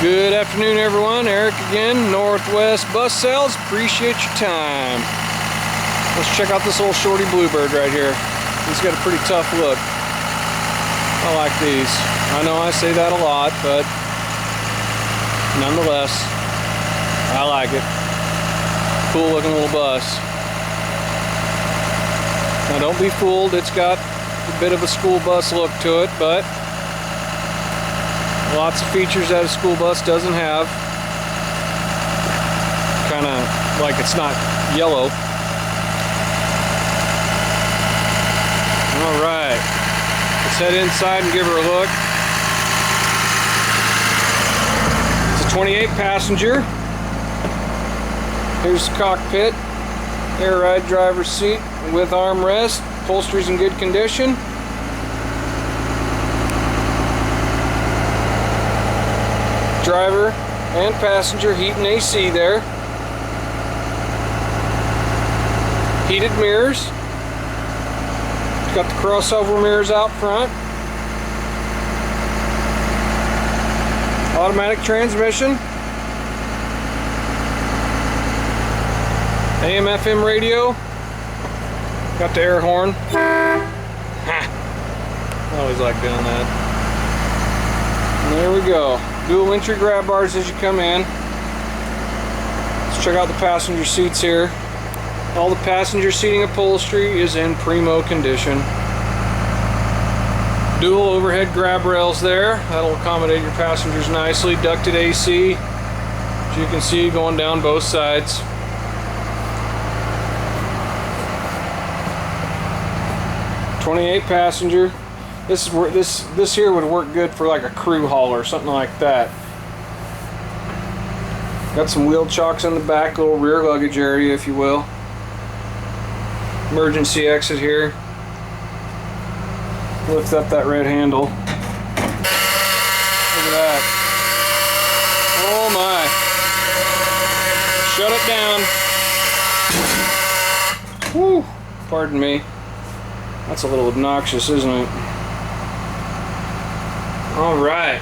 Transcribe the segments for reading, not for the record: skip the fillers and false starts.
Good afternoon, everyone. Eric again, Northwest Bus Sales. Appreciate your time. Let's check out this old shorty bluebird right here. He's got a pretty tough look. I like these. I know I say that a lot, but nonetheless, I like it. Cool looking little bus. Now don't be fooled, it's got a bit of a school bus look to it, but lots of features that a school bus doesn't have. Kind of like it's not yellow. All right, let's head inside and give her a look. It's a 28 passenger. Here's the cockpit, air ride driver's seat with armrest. Upholstery's in good condition. Driver and passenger heat and AC there. Heated mirrors. Got the crossover mirrors out front. Automatic transmission. AM/FM radio. Got the air horn. I always like doing that. And there we go. Dual entry grab bars as you come in. Let's check out the passenger seats here. All the passenger seating upholstery is in primo condition. Dual overhead grab rails there. That'll accommodate your passengers nicely. Ducted AC, as you can see, going down both sides. "28 passenger. This here would work good for like a crew haul or something like that. Got some wheel chocks in the back, little rear luggage area, if you will. Emergency exit here. Lift up that red handle. Look at that. Oh my. Shut it down. Whew. Pardon me. That's a little obnoxious, isn't it? Alright.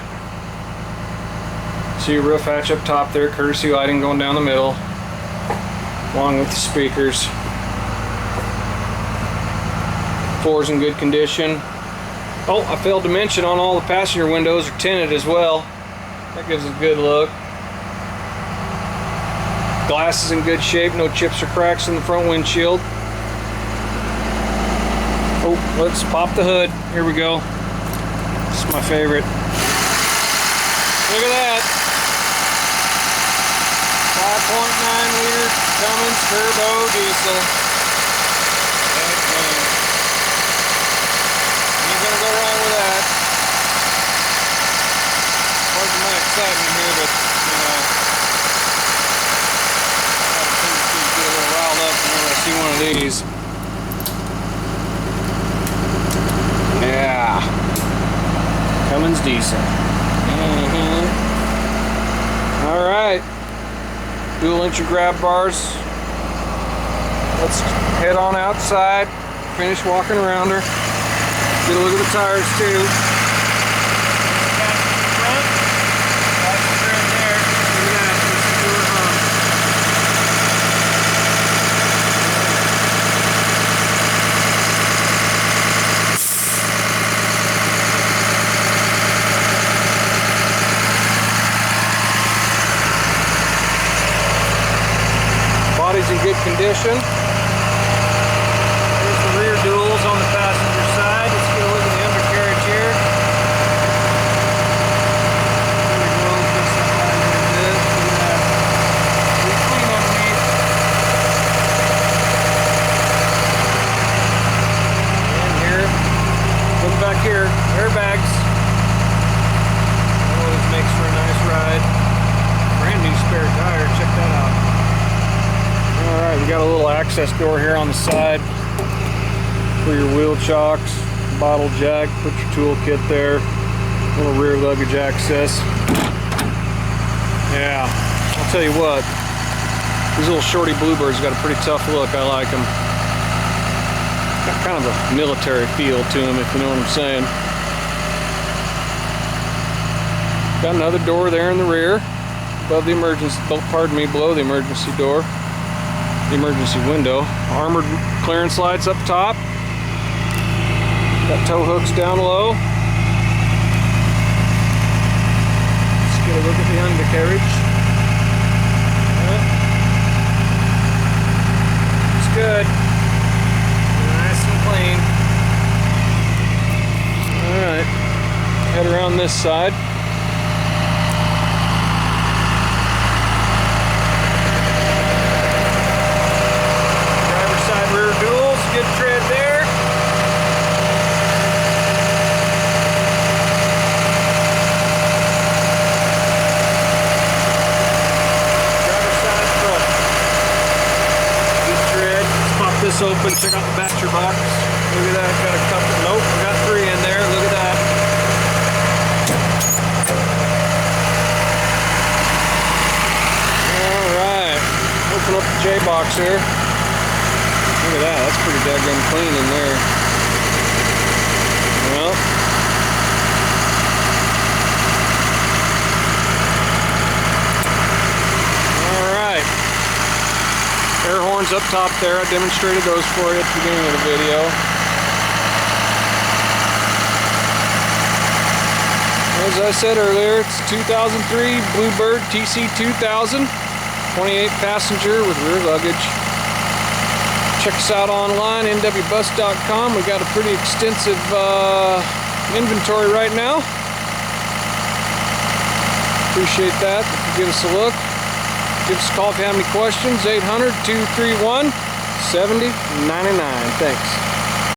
See your roof hatch up top there, courtesy lighting going down the middle, along with the speakers. Floor's in good condition. Oh, I failed to mention on all the passenger windows are tinted as well. That gives us a good look. Glass is in good shape, no chips or cracks in the front windshield. Oh, let's pop the hood. Here we go. This is my favorite. Look at that. 5.9 liter Cummins turbo diesel. Ain't gonna go wrong with that. Pardon my excitement here, but you know, I get a little riled up whenever I see one of these. Yeah. Cummins diesel. Alright. Dual entry grab bars. Let's head on outside. Finish walking around her. Get a look at the tires too. Body's in good condition. There's the rear duals on the passenger side. Let's get a look at the undercarriage here. There we go. Fix that line a little bit. Look at that. Pretty clean underneath. And here, look back here. Airbags. Oh, this makes for a nice ride. Brand new spare tire. Check that out. Alright, we got a little access door here on the side for your wheel chocks, bottle jack, put your toolkit there, little rear luggage access. Yeah, I'll tell you what, these little shorty bluebirds got a pretty tough look. I like them. Got kind of a military feel to them, if you know what I'm saying. Got another door there in the rear, above the emergency, pardon me, below the emergency door, the emergency window. Armored clearance lights up top. Got tow hooks down low. Let's get a look at the undercarriage. It's good. Nice and clean. Alright. Head around this side. Driver side rear duals, good tread there. This open, check out the battery box. Look at that, got a couple, nope, we got 3 in there, look at that. Alright, open up the J-box here. Look at that, that's pretty daggone clean in there. Well, alright. Air horns up top there. I demonstrated those for you at the beginning of the video. As I said earlier, it's 2003 Bluebird TC2000, 28 passenger with rear luggage. Check us out online, nwbus.com. We got a pretty extensive inventory right now. Appreciate that. If you give us a look. Give us a call if you have any questions, 800-231-7099. Thanks.